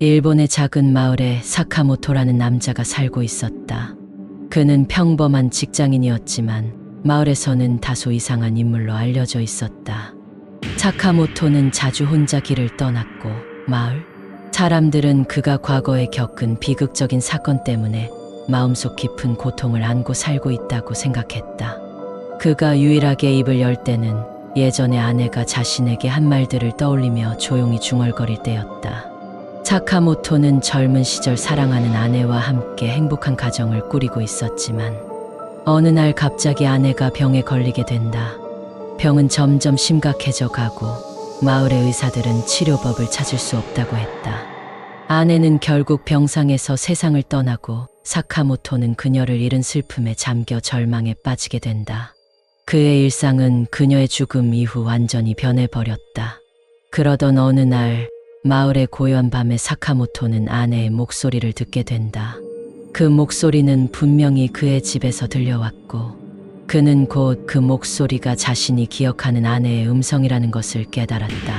일본의 작은 마을에 사카모토라는 남자가 살고 있었다. 그는 평범한 직장인이었지만 마을에서는 다소 이상한 인물로 알려져 있었다. 사카모토는 자주 혼자 길을 떠났고 마을 사람들은 그가 과거에 겪은 비극적인 사건 때문에 마음속 깊은 고통을 안고 살고 있다고 생각했다. 그가 유일하게 입을 열 때는 예전에 아내가 자신에게 한 말들을 떠올리며 조용히 중얼거릴 때였다. 사카모토는 젊은 시절 사랑하는 아내와 함께 행복한 가정을 꾸리고 있었지만 어느 날 갑자기 아내가 병에 걸리게 된다. 병은 점점 심각해져 가고 마을의 의사들은 치료법을 찾을 수 없다고 했다. 아내는 결국 병상에서 세상을 떠나고 사카모토는 그녀를 잃은 슬픔에 잠겨 절망에 빠지게 된다. 그의 일상은 그녀의 죽음 이후 완전히 변해버렸다. 그러던 어느 날 마을의 고요한 밤에 사카모토는 아내의 목소리를 듣게 된다. 그 목소리는 분명히 그의 집에서 들려왔고 그는 곧 그 목소리가 자신이 기억하는 아내의 음성이라는 것을 깨달았다.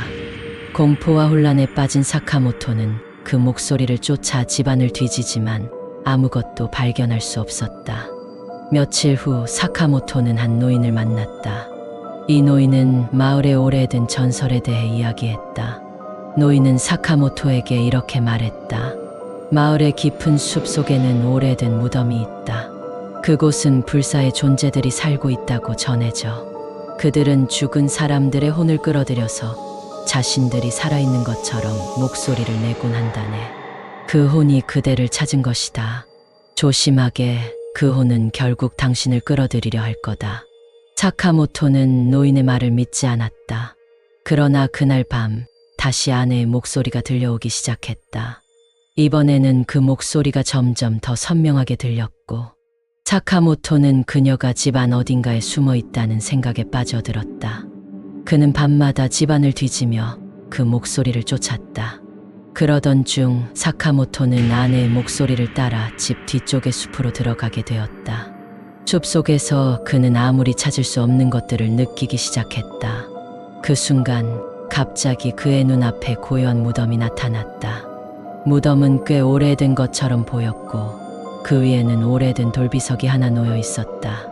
공포와 혼란에 빠진 사카모토는 그 목소리를 쫓아 집안을 뒤지지만 아무것도 발견할 수 없었다. 며칠 후 사카모토는 한 노인을 만났다. 이 노인은 마을의 오래된 전설에 대해 이야기했다. 노인은 사카모토에게 이렇게 말했다. 마을의 깊은 숲 속에는 오래된 무덤이 있다. 그곳은 불사의 존재들이 살고 있다고 전해져. 그들은 죽은 사람들의 혼을 끌어들여서 자신들이 살아있는 것처럼 목소리를 내곤 한다네. 그 혼이 그대를 찾은 것이다. 조심하게, 그 혼은 결국 당신을 끌어들이려 할 거다. 사카모토는 노인의 말을 믿지 않았다. 그러나 그날 밤 다시 아내의 목소리가 들려오기 시작했다. 이번에는 그 목소리가 점점 더 선명하게 들렸고 사카모토는 그녀가 집안 어딘가에 숨어 있다는 생각에 빠져들었다. 그는 밤마다 집안을 뒤지며 그 목소리를 쫓았다. 그러던 중 사카모토는 아내의 목소리를 따라 집 뒤쪽의 숲으로 들어가게 되었다. 숲 속에서 그는 아무리 찾을 수 없는 것들을 느끼기 시작했다. 그 순간 갑자기 그의 눈앞에 고요한 무덤이 나타났다. 무덤은 꽤 오래된 것처럼 보였고 그 위에는 오래된 돌비석이 하나 놓여 있었다.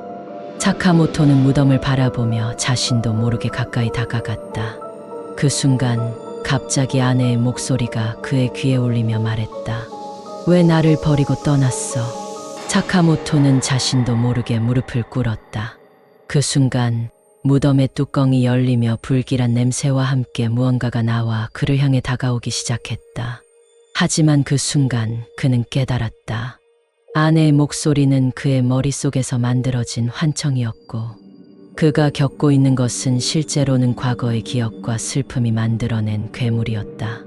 사카모토는 무덤을 바라보며 자신도 모르게 가까이 다가갔다. 그 순간 갑자기 아내의 목소리가 그의 귀에 울리며 말했다. 왜 나를 버리고 떠났어? 사카모토는 자신도 모르게 무릎을 꿇었다. 그 순간 무덤의 뚜껑이 열리며 불길한 냄새와 함께 무언가가 나와 그를 향해 다가오기 시작했다. 하지만 그 순간 그는 깨달았다. 아내의 목소리는 그의 머릿속에서 만들어진 환청이었고 그가 겪고 있는 것은 실제로는 과거의 기억과 슬픔이 만들어낸 괴물이었다.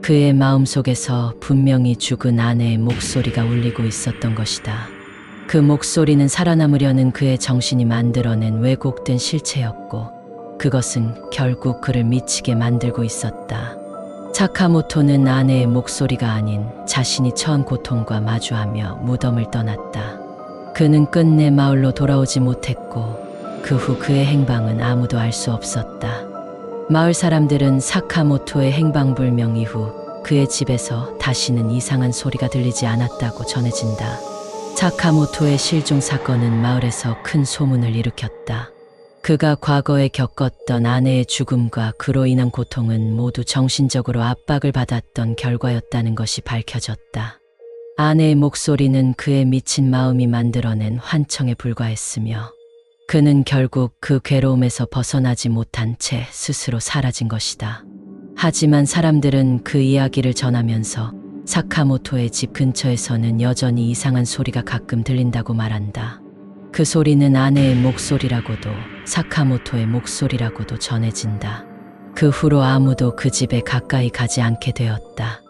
그의 마음속에서 분명히 죽은 아내의 목소리가 울리고 있었던 것이다. 그 목소리는 살아남으려는 그의 정신이 만들어낸 왜곡된 실체였고 그것은 결국 그를 미치게 만들고 있었다. 사카모토는 아내의 목소리가 아닌 자신이 처한 고통과 마주하며 무덤을 떠났다. 그는 끝내 마을로 돌아오지 못했고 그 후 그의 행방은 아무도 알 수 없었다. 마을 사람들은 사카모토의 행방불명 이후 그의 집에서 다시는 이상한 소리가 들리지 않았다고 전해진다. 사카모토의 실종 사건은 마을에서 큰 소문을 일으켰다. 그가 과거에 겪었던 아내의 죽음과 그로 인한 고통은 모두 정신적으로 압박을 받았던 결과였다는 것이 밝혀졌다. 아내의 목소리는 그의 미친 마음이 만들어낸 환청에 불과했으며 그는 결국 그 괴로움에서 벗어나지 못한 채 스스로 사라진 것이다. 하지만 사람들은 그 이야기를 전하면서 사카모토의 집 근처에서는 여전히 이상한 소리가 가끔 들린다고 말한다. 그 소리는 아내의 목소리라고도 사카모토의 목소리라고도 전해진다. 그 후로 아무도 그 집에 가까이 가지 않게 되었다.